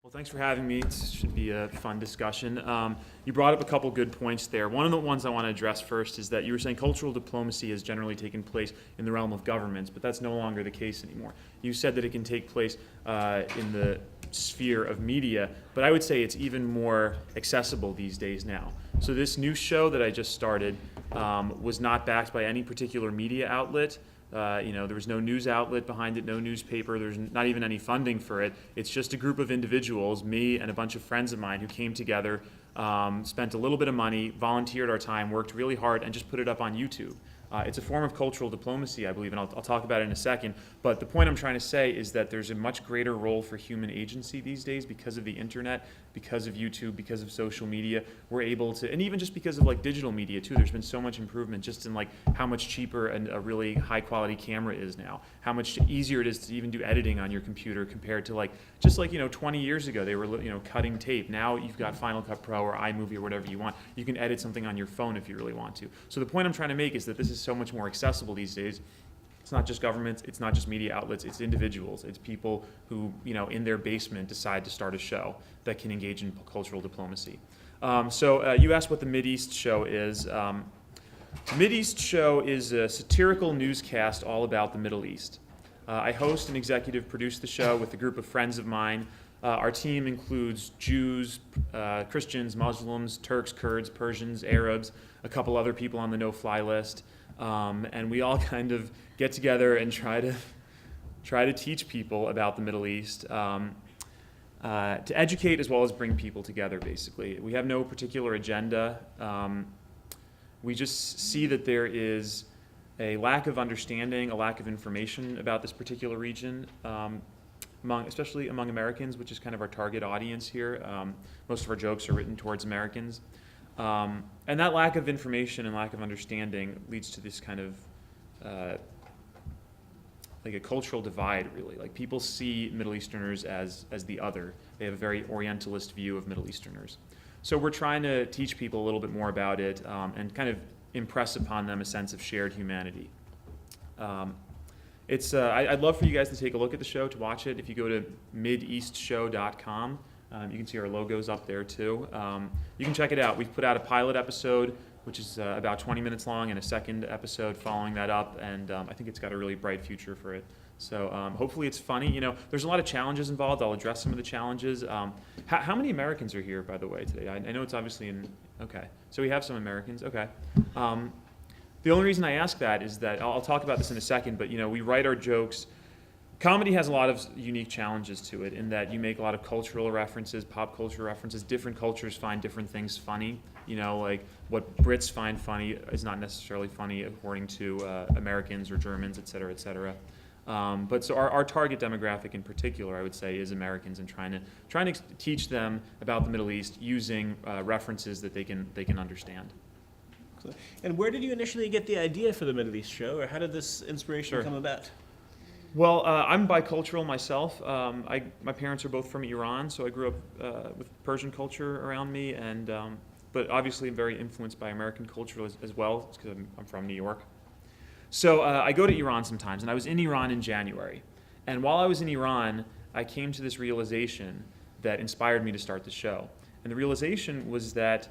Well, thanks for having me. It should be a fun discussion. You brought up a couple good points there. One of the ones I want to address first is that you were saying cultural diplomacy has generally taken place in the realm of governments, but that's no longer the case anymore. You said that it can take place in the sphere of media, but I would say it's even more accessible these days now. So this new show that I just started was not backed by any particular media outlet. There was no news outlet behind it, no newspaper, there's not even any funding for it. It's just a group of individuals, me and a bunch of friends of mine who came together, spent a little bit of money, volunteered our time, worked really hard, and just put it up on YouTube. It's a form of cultural diplomacy, I believe, and I'll talk about it in a second. But the point I'm trying to say is that there's a much greater role for human agency these days because of the internet, because of YouTube, because of social media. We're able to, and even just because of like digital media too, there's been so much improvement just in like how much cheaper a really high quality camera is now, how much easier it is to even do editing on your computer compared to like, just like, 20 years ago they were, cutting tape. Now you've got Final Cut Pro or iMovie or whatever you want. You can edit something on your phone if you really want to. So the point I'm trying to make is that this is so much more accessible these days. It's not just governments, it's not just media outlets, it's individuals, it's people who, in their basement decide to start a show that can engage in cultural diplomacy. So you asked what the Mideast show is. The Mideast show is a satirical newscast all about the Middle East. I host and executive produce the show with a group of friends of mine. Our team includes Jews, Christians, Muslims, Turks, Kurds, Persians, Arabs, a couple other people on the no-fly list. And we all kind of get together and try to teach people about the Middle East, to educate as well as bring people together, basically. We have no particular agenda. We just see that there is a lack of understanding, a lack of information about this particular region, especially among Americans, which is kind of our target audience here. Most of our jokes are written towards Americans. And that lack of information and lack of understanding leads to this kind of like a cultural divide, really. Like people see Middle Easterners as the other. They have a very Orientalist view of Middle Easterners. So we're trying to teach people a little bit more about it and kind of impress upon them a sense of shared humanity. I'd love for you guys to take a look at the show, to watch it. If you go to mideastshow.com, you can see our logos up there too. You can check it out. We've put out a pilot episode, which is about 20 minutes long, and a second episode following that up, and I think it's got a really bright future for it. So hopefully it's funny. There's a lot of challenges involved. I'll address some of the challenges. How many Americans are here, by the way, today? I know it's obviously okay. So we have some Americans, okay. The only reason I ask that is that, I'll talk about this in a second, but we write our jokes. Comedy has a lot of unique challenges to it in that you make a lot of cultural references, pop culture references. Different cultures find different things funny. Like what Brits find funny is not necessarily funny according to Americans or Germans, et cetera, et cetera. But so our target demographic in particular, I would say, is Americans, and trying to teach them about the Middle East using references that they can understand. And where did you initially get the idea for the Middle East show, or how did this inspiration come about? Well, I'm bicultural myself. My parents are both from Iran, so I grew up with Persian culture around me, but obviously I'm very influenced by American culture as well, because I'm from New York. So I go to Iran sometimes, and I was in Iran in January. And while I was in Iran, I came to this realization that inspired me to start the show. And the realization was that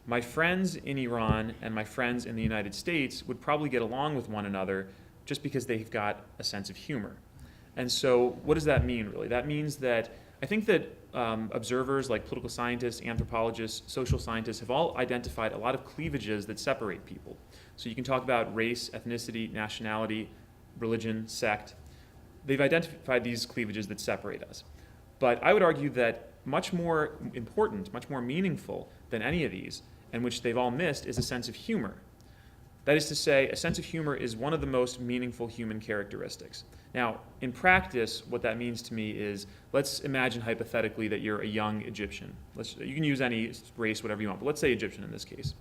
my friends in Iran and my friends in the United States would probably get along with one another just because they've got a sense of humor. And so what does that mean, really? That means that I think that observers like political scientists, anthropologists, social scientists have all identified a lot of cleavages that separate people. So you can talk about race, ethnicity, nationality, religion, sect. They've identified these cleavages that separate us. But I would argue that much more important, much more meaningful than any of these, and which they've all missed, is a sense of humor. That is to say, a sense of humor is one of the most meaningful human characteristics. Now, in practice, what that means to me is, let's imagine hypothetically that you're a young Egyptian. You can use any race, whatever you want, but let's say Egyptian in this case.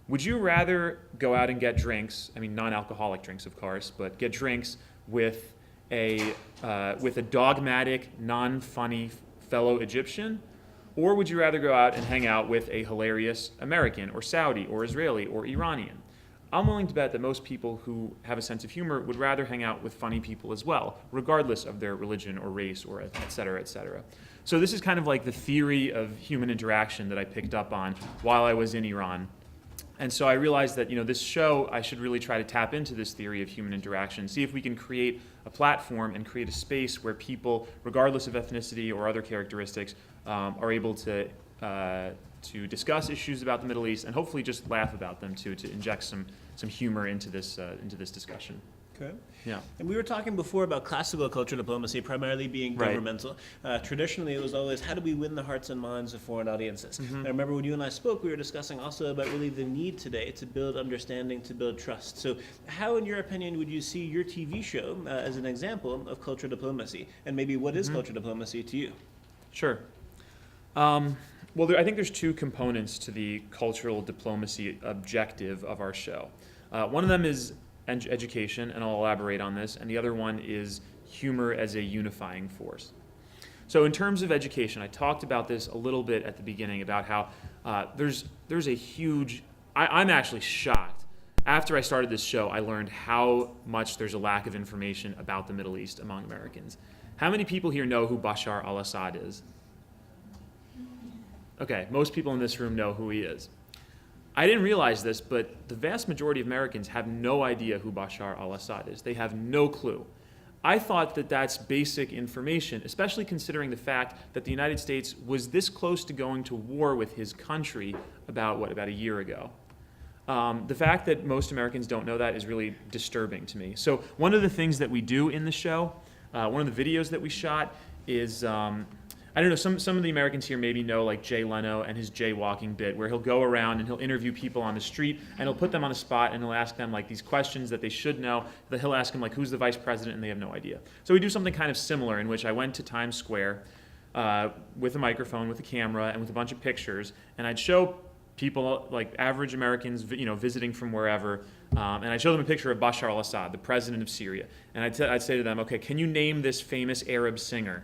Would you rather go out and get drinks, non-alcoholic drinks, of course, but get drinks with a dogmatic, non-funny fellow Egyptian? Or would you rather go out and hang out with a hilarious American or Saudi or Israeli or Iranian? I'm willing to bet that most people who have a sense of humor would rather hang out with funny people as well, regardless of their religion or race or et cetera, et cetera. So this is kind of like the theory of human interaction that I picked up on while I was in Iran. And so I realized that, this show, I should really try to tap into this theory of human interaction, see if we can create a platform and create a space where people, regardless of ethnicity or other characteristics, are able to discuss issues about the Middle East and hopefully just laugh about them too, to inject some humor into this discussion. Okay. Yeah. And we were talking before about classical cultural diplomacy primarily being Right. governmental. Traditionally, it was always how do we win the hearts and minds of foreign audiences. Mm-hmm. I remember when you and I spoke, we were discussing also about really the need today to build understanding, to build trust. So how, in your opinion, would you see your TV show as an example of cultural diplomacy? And maybe what is cultural diplomacy to you? Sure. Well, I think there's two components to the cultural diplomacy objective of our show. One of them is education, and I'll elaborate on this, and the other one is humor as a unifying force. So in terms of education, I talked about this a little bit at the beginning about how there's a huge, I'm actually shocked. After I started this show, I learned how much there's a lack of information about the Middle East among Americans. How many people here know who Bashar al-Assad is? Okay, most people in this room know who he is. I didn't realize this, but the vast majority of Americans have no idea who Bashar al-Assad is. They have no clue. I thought that that's basic information, especially considering the fact that the United States was this close to going to war with his country about a year ago. The fact that most Americans don't know that is really disturbing to me. So one of the things that we do in the show, one of the videos that we shot is, I don't know, some of the Americans here maybe know like Jay Leno and his jaywalking bit, where he'll go around and he'll interview people on the street and he'll put them on the spot and he'll ask them like these questions that they should know. That he'll ask them like, who's the vice president, and they have no idea. So we do something kind of similar, in which I went to Times Square with a microphone, with a camera, and with a bunch of pictures, and I'd show people, like average Americans, visiting from wherever, and I'd show them a picture of Bashar al-Assad, the president of Syria, and I'd say to them, okay, can you name this famous Arab singer?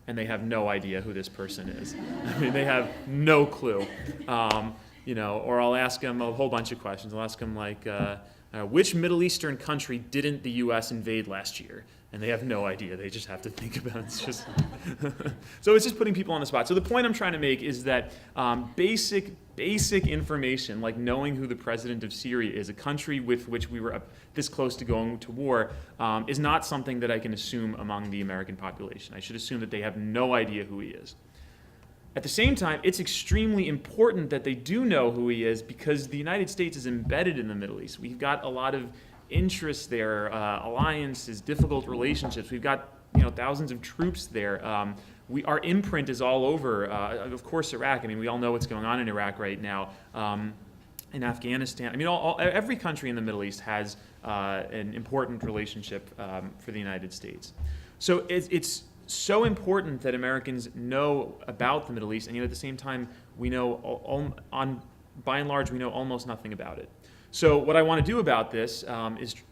And they have no idea who this person is. I mean, they have no clue. Or I'll ask them a whole bunch of questions. I'll ask them like, which Middle Eastern country didn't the U.S. invade last year? And they have no idea. They just have to think about it. It's just so it's just putting people on the spot. So the point I'm trying to make is that basic information, like knowing who the president of Syria is, a country with which we were this close to going to war, is not something that I can assume among the American population. I should assume that they have no idea who he is. At the same time, it's extremely important that they do know who he is, because the United States is embedded in the Middle East. We've got a lot of interests there, alliances, difficult relationships. We've got thousands of troops there. Our imprint is all over. Of course, Iraq. I mean, we all know what's going on in Iraq right now. In Afghanistan. I mean, every country in the Middle East has an important relationship for the United States. So it's so important that Americans know about the Middle East, and yet at the same time, we know, by and large, we know almost nothing about it. So what I want to do about this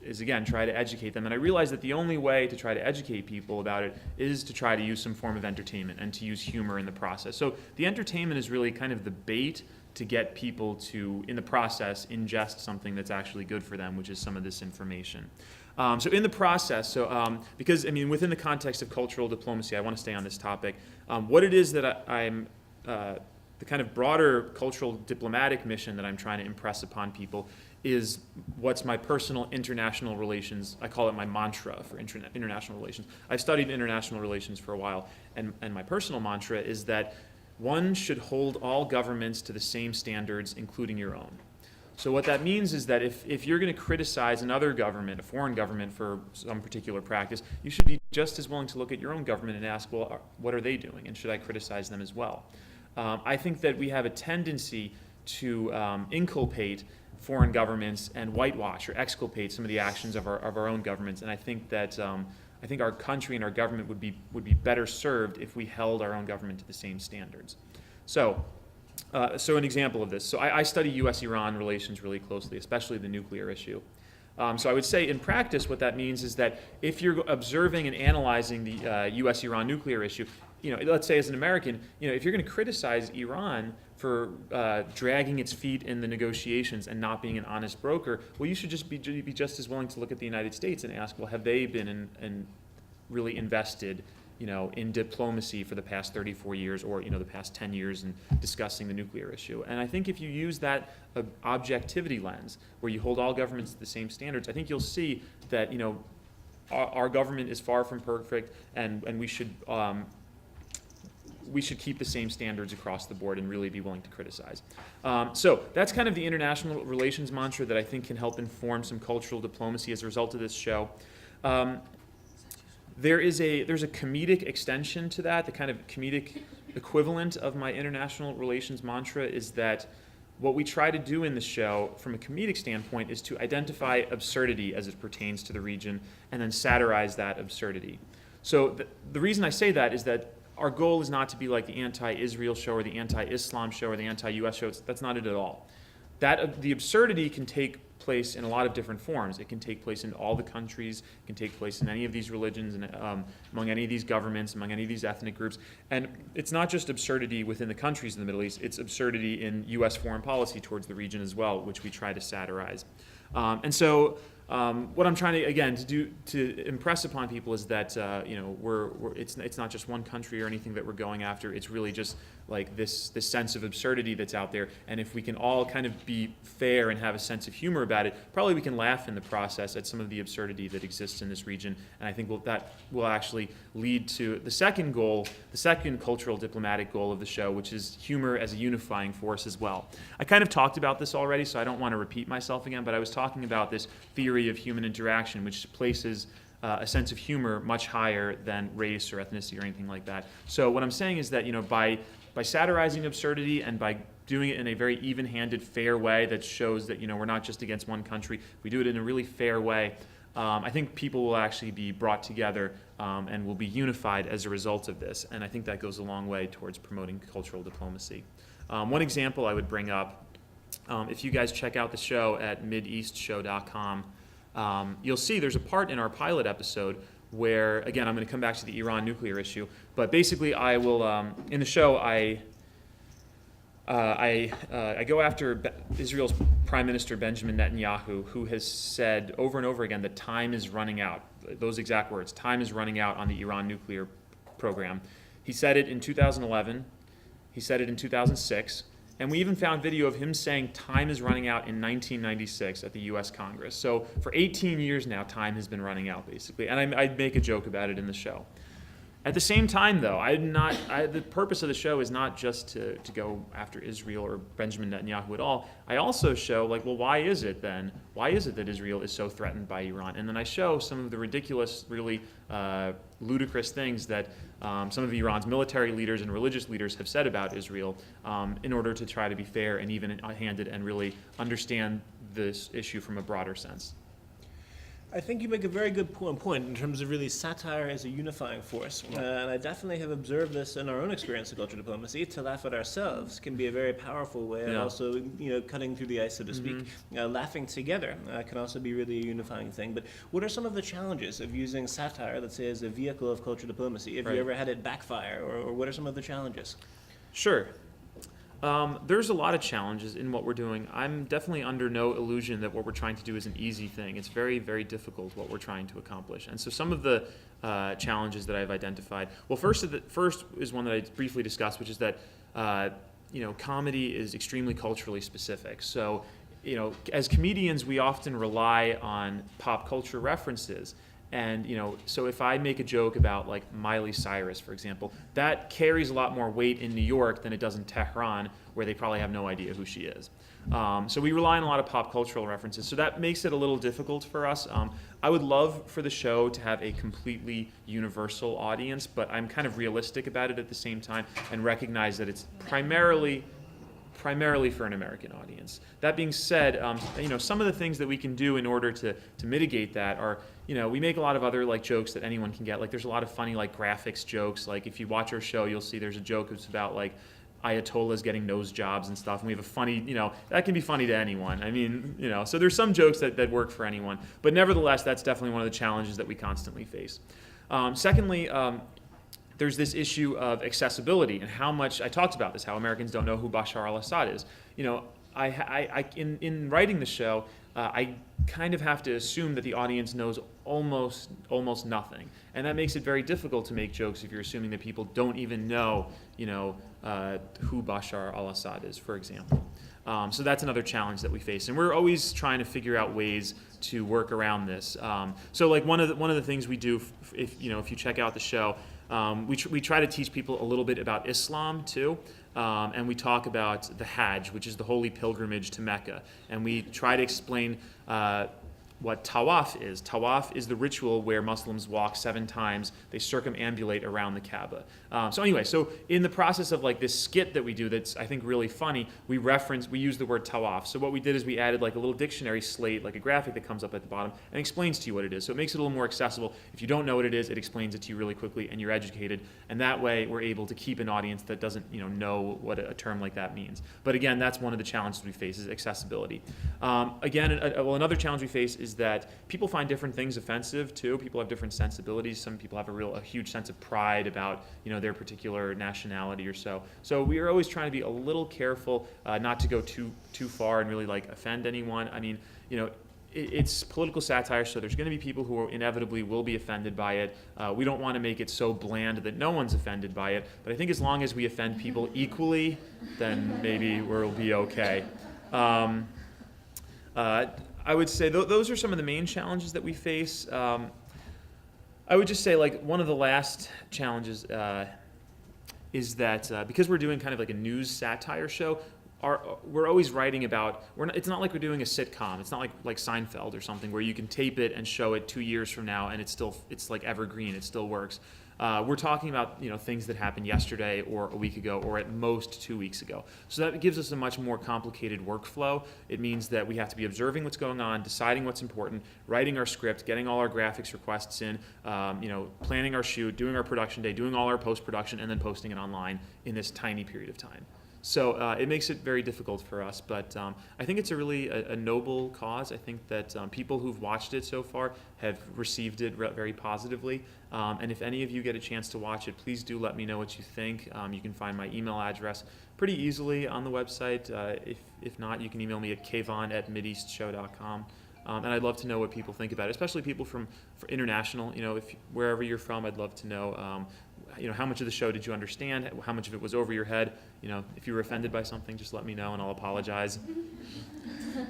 is again, try to educate them. And I realize that the only way to try to educate people about it is to try to use some form of entertainment and to use humor in the process. So the entertainment is really kind of the bait to get people to, in the process, ingest something that's actually good for them, which is some of this information. So in the process, because, I mean, within the context of cultural diplomacy, I want to stay on this topic. What it is that I'm the kind of broader cultural diplomatic mission that I'm trying to impress upon people is what's my personal international relations, I call it my mantra for international relations. I've studied international relations for a while, and my personal mantra is that one should hold all governments to the same standards, including your own. So what that means is that if you're going to criticize another government, a foreign government, for some particular practice, you should be just as willing to look at your own government and ask, well, what are they doing, and should I criticize them as well? I think that we have a tendency to inculpate foreign governments and whitewash or exculpate some of the actions of our own governments, and I think that our country and our government would be better served if we held our own government to the same standards. So an example of this. So I study U.S.-Iran relations really closely, especially the nuclear issue. So I would say in practice what that means is that if you're observing and analyzing the U.S.-Iran nuclear issue, let's say as an American, if you're going to criticize Iran for dragging its feet in the negotiations and not being an honest broker, well, you should just be just as willing to look at the United States and ask, well, have they been really invested, in diplomacy for the past 34 years or, the past 10 years in discussing the nuclear issue? And I think if you use that objectivity lens, where you hold all governments to the same standards, I think you'll see that, our government is far from perfect, and we should keep the same standards across the board and really be willing to criticize. So that's kind of the international relations mantra that I think can help inform some cultural diplomacy as a result of this show. There's a comedic extension to that. The kind of comedic equivalent of my international relations mantra is that what we try to do in the show from a comedic standpoint is to identify absurdity as it pertains to the region and then satirize that absurdity. So the reason I say that is that our goal is not to be like the anti-Israel show or the anti-Islam show or the anti-US show. That's not it at all. The absurdity can take place in a lot of different forms. It can take place in all the countries. It can take place in any of these religions and among any of these governments, among any of these ethnic groups. And it's not just absurdity within the countries in the Middle East. It's absurdity in U.S. foreign policy towards the region as well, which we try to satirize. And so what I'm trying to, again, to impress upon people is that it's not just one country or anything that we're going after. It's really just like this sense of absurdity that's out there. And if we can all kind of be fair and have a sense of humor about it, probably we can laugh in the process at some of the absurdity that exists in this region. And I think that will actually lead to the second goal, the second cultural diplomatic goal of the show, which is humor as a unifying force as well. I kind of talked about this already, so I don't want to repeat myself again, but I was talking about this theory of human interaction, which places a sense of humor much higher than race or ethnicity or anything like that. So what I'm saying is that by satirizing absurdity and by doing it in a very even-handed, fair way that shows that we're not just against one country, we do it in a really fair way, I think people will actually be brought together and will be unified as a result of this. And I think that goes a long way towards promoting cultural diplomacy. One example I would bring up, if you guys check out the show at mideastshow.com, you'll see there's a part in our pilot episode where, again, I'm going to come back to the Iran nuclear issue, but basically I will, in the show, I go after Israel's Prime Minister Benjamin Netanyahu, who has said over and over again that time is running out. Those exact words, time is running out on the Iran nuclear program. He said it in 2011, he said it in 2006, and we even found video of him saying time is running out in 1996 at the U.S. Congress. So for 18 years now, time has been running out, basically. And I'd make a joke about it in the show. At the same time, though, the purpose of the show is not just to go after Israel or Benjamin Netanyahu at all. I also show, why is it that Israel is so threatened by Iran? And then I show some of the ridiculous, really ludicrous things that some of Iran's military leaders and religious leaders have said about Israel in order to try to be fair and even-handed and really understand this issue from a broader sense. I think you make a very good point in terms of really satire as a unifying force. And I definitely have observed this in our own experience of cultural diplomacy. To laugh at ourselves can be a very powerful way of also, cutting through the ice, so to speak. Laughing together can also be really a unifying thing. But what are some of the challenges of using satire, let's say, as a vehicle of cultural diplomacy? Have you ever had it backfire, or what are some of the challenges? Sure. There's a lot of challenges in what we're doing. I'm definitely under no illusion that what we're trying to do is an easy thing. It's very, very difficult what we're trying to accomplish. And so some of the challenges that I've identified, well, first is one that I briefly discussed, which is that comedy is extremely culturally specific. So as comedians, we often rely on pop culture references. And, so if I make a joke about Miley Cyrus, for example, that carries a lot more weight in New York than it does in Tehran, where they probably have no idea who she is. So we rely on a lot of pop cultural references. So that makes it a little difficult for us. I would love for the show to have a completely universal audience, but I'm kind of realistic about it at the same time and recognize that it's primarily for an American audience. That being said, some of the things that we can do in order to mitigate that are, we make a lot of other jokes that anyone can get. There's a lot of funny graphics jokes. If you watch our show, you'll see there's a joke that's about Ayatollahs getting nose jobs and stuff. And we have a funny, that can be funny to anyone. I mean, so there's some jokes that work for anyone. But nevertheless, that's definitely one of the challenges that we constantly face. Secondly, there's this issue of accessibility and how much, I talked about this, how Americans don't know who Bashar al-Assad is. In writing the show, I kind of have to assume that the audience knows almost nothing, and that makes it very difficult to make jokes if you're assuming that people don't even know, who Bashar al-Assad is, for example. So that's another challenge that we face, and we're always trying to figure out ways to work around this. So like one of the things we do, if you check out the show, we try to teach people a little bit about Islam too. And we talk about the Hajj, which is the holy pilgrimage to Mecca. And we try to explain what tawaf is. Tawaf is the ritual where Muslims walk 7 times. They circumambulate around the Kaaba. So in the process of like this skit that we do that's, I think, really funny, we use the word tawaf. So what we did is we added like a little dictionary slate, like a graphic that comes up at the bottom and explains to you what it is. So it makes it a little more accessible. If you don't know what it is, it explains it to you really quickly and you're educated. And that way we're able to keep an audience that doesn't know what a term like that means. But again, that's one of the challenges we face is accessibility. Another challenge we face is that people find different things offensive too. People have different sensibilities. Some people have a huge sense of pride about their particular nationality or so. So we are always trying to be a little careful not to go too far and really like offend anyone. I mean, it's political satire, so there's going to be people who inevitably will be offended by it. We don't want to make it so bland that no one's offended by it. But I think as long as we offend people equally, then maybe we'll be okay. I would say those are some of the main challenges that we face. I would just say like one of the last challenges is that because we're doing kind of like a news satire show, we're always writing about, it's not like we're doing a sitcom. It's not like Seinfeld or something where you can tape it and show it 2 years from now and it's like evergreen, it still works. We're talking about things that happened yesterday or a week ago or at most 2 weeks ago. So that gives us a much more complicated workflow. It means that we have to be observing what's going on, deciding what's important, writing our script, getting all our graphics requests in, planning our shoot, doing our production day, doing all our post-production, and then posting it online in this tiny period of time. So it makes it very difficult for us, but I think it's a really a noble cause. I think that people who've watched it so far have received it very positively. And if any of you get a chance to watch it, please do let me know what you think. You can find my email address pretty easily on the website. If not, you can email me at kayvon@mideastshow.com. And I'd love to know what people think about it, especially people for international. Wherever you're from, I'd love to know. How much of the show did you understand? How much of it was over your head? If you were offended by something, just let me know and I'll apologize.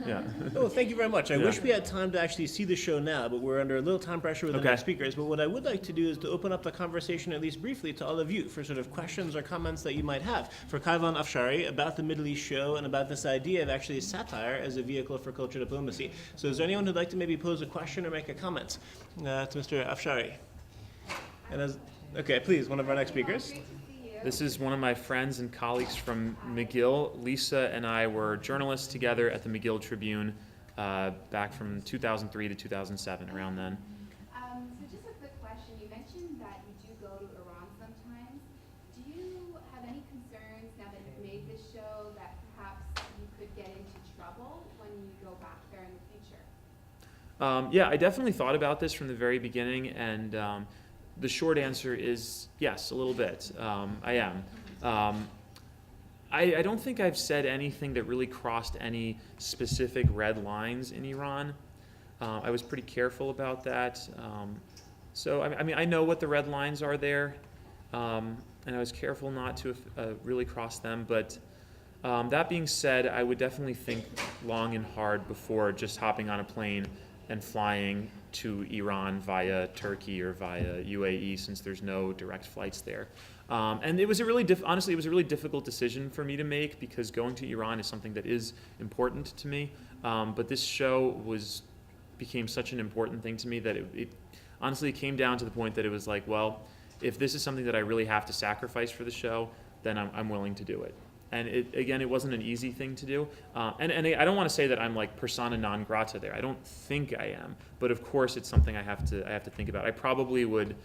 Yeah. Oh, thank you very much. I wish we had time to actually see the show now, but we're under a little time pressure with the speakers. But what I would like to do is to open up the conversation, at least briefly, to all of you for sort of questions or comments that you might have for Kayvon Afshari about the Middle East show and about this idea of actually satire as a vehicle for culture diplomacy. So is there anyone who'd like to maybe pose a question or make a comment to Mr. Afshari? Okay, please, one of our next speakers. This is one of my friends and colleagues from McGill. Lisa and I were journalists together at the McGill Tribune back from 2003 to 2007, around then. So just a quick question. You mentioned that you do go to Iran sometimes. Do you have any concerns now that you've made this show that perhaps you could get into trouble when you go back there in the future? Yeah, I definitely thought about this from the very beginning, and the short answer is yes, a little bit. I am. I don't think I've said anything that really crossed any specific red lines in Iran. I was pretty careful about that. So I know what the red lines are there, and I was careful not to really cross them. But that being said, I would definitely think long and hard before just hopping on a plane and flying to Iran via Turkey or via UAE, since there's no direct flights there. And it was honestly, it was a really difficult decision for me to make, because going to Iran is something that is important to me. But this show became such an important thing to me that it honestly came down to the point that it was like, well, if this is something that I really have to sacrifice for the show, then I'm willing to do it. And it wasn't an easy thing to do. And I don't want to say that I'm like persona non grata there. I don't think I am. But of course, it's something I have to think about. I probably would,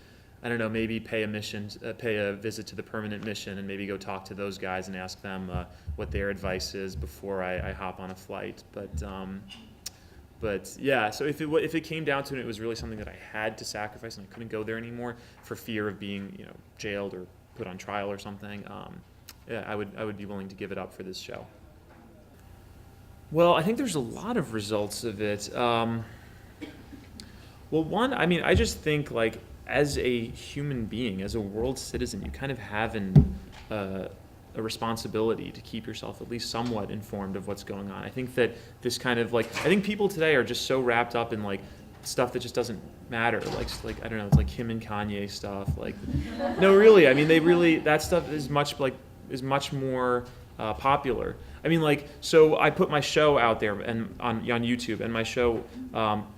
I don't know, maybe pay a visit to the permanent mission and maybe go talk to those guys and ask them what their advice is before I hop on a flight. But But yeah, so if it came down to it, it was really something that I had to sacrifice, and I couldn't go there anymore for fear of being, jailed or put on trial or something. Yeah, I would be willing to give it up for this show. Well, I think there's a lot of results of it. Well, one, I just think like as a human being, as a world citizen, you kind of have a responsibility to keep yourself at least somewhat informed of what's going on. I think that this kind of I think people today are just so wrapped up in like stuff that just doesn't matter. Like I don't know, it's like Kim and Kanye stuff. Like, no, really, that stuff is much more popular. So I put my show out there and on YouTube, and my show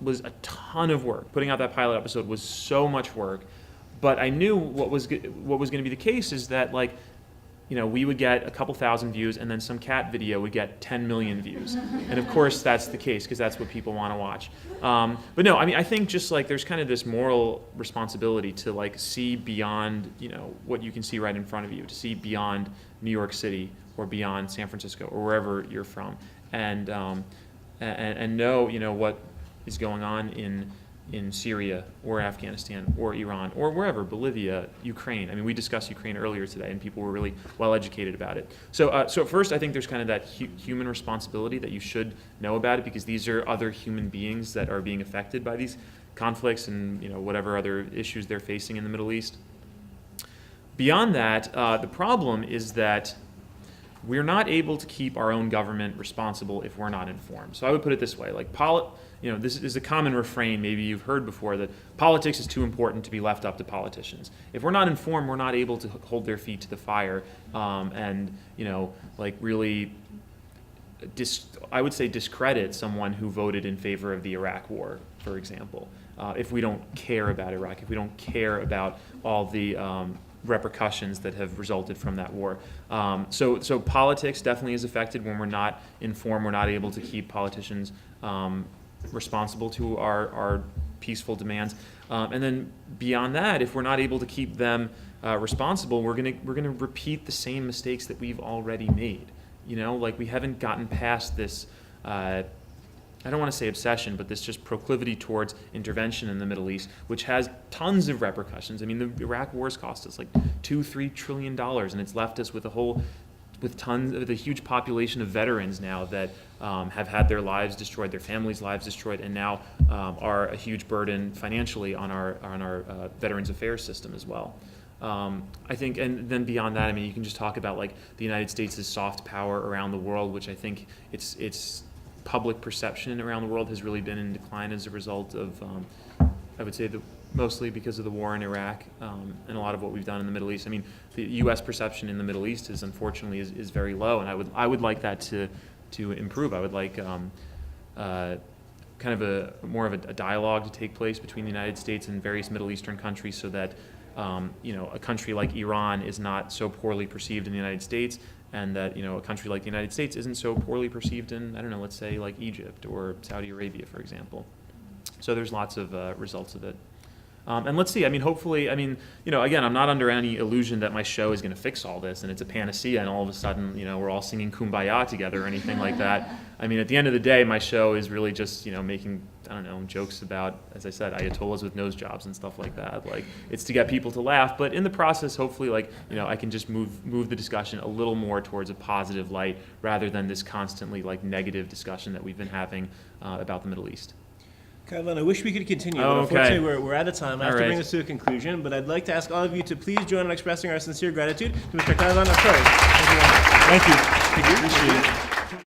was a ton of work. Putting out that pilot episode was so much work, but I knew what was going to be the case is that we would get a couple thousand views, and then some cat video would get 10 million views. And of course that's the case because that's what people want to watch. But no, I think just there's kind of this moral responsibility to see beyond, what you can see right in front of you, to see beyond New York City or beyond San Francisco or wherever you're from, and know, what is going on in Syria or Afghanistan or Iran or wherever, Bolivia, Ukraine. We discussed Ukraine earlier today, and people were really well educated about it. So first, I think there's kind of that human responsibility that you should know about it, because these are other human beings that are being affected by these conflicts and whatever other issues they're facing in the Middle East. Beyond that, the problem is that we're not able to keep our own government responsible if we're not informed. So I would put it this way, this is a common refrain maybe you've heard before, that politics is too important to be left up to politicians. If we're not informed, we're not able to hold their feet to the fire and really I would say discredit someone who voted in favor of the Iraq War, for example. If we don't care about Iraq, if we don't care about all the repercussions that have resulted from that war. So politics definitely is affected when we're not informed. We're not able to keep politicians responsible to our peaceful demands. And then beyond that, if we're not able to keep them responsible, we're gonna repeat the same mistakes that we've already made. We haven't gotten past this I don't want to say obsession, but this just proclivity towards intervention in the Middle East, which has tons of repercussions. The Iraq War's cost us $2-3 trillion, and it's left us with a huge population of veterans now that have had their lives destroyed, their families' lives destroyed, and now are a huge burden financially on our Veterans Affairs system as well. I think, and then beyond that, you can just talk about the United States' soft power around the world, which I think its public perception around the world has really been in decline as a result of, I would say, mostly because of the war in Iraq and a lot of what we've done in the Middle East. The U.S. perception in the Middle East is unfortunately is very low, and I would like that to improve. I would like kind of more of a dialogue to take place between the United States and various Middle Eastern countries, so that a country like Iran is not so poorly perceived in the United States, and that a country like the United States isn't so poorly perceived in, I don't know, let's say Egypt or Saudi Arabia, for example. So there's lots of results of it. And let's see, hopefully, again, I'm not under any illusion that my show is going to fix all this and it's a panacea and all of a sudden, we're all singing Kumbaya together or anything like that. At the end of the day, my show is really just, making, I don't know, jokes about, as I said, Ayatollahs with nose jobs and stuff like that. It's to get people to laugh, but in the process, hopefully, I can just move the discussion a little more towards a positive light rather than this constantly, negative discussion that we've been having about the Middle East. Kayvon, I wish we could continue, but Okay. unfortunately we're out of time. I have to All bring right. this to a conclusion, but I'd like to ask all of you to please join in expressing our sincere gratitude to Mr. Kayvon Afshari. Thank you. Thank you. Appreciate it.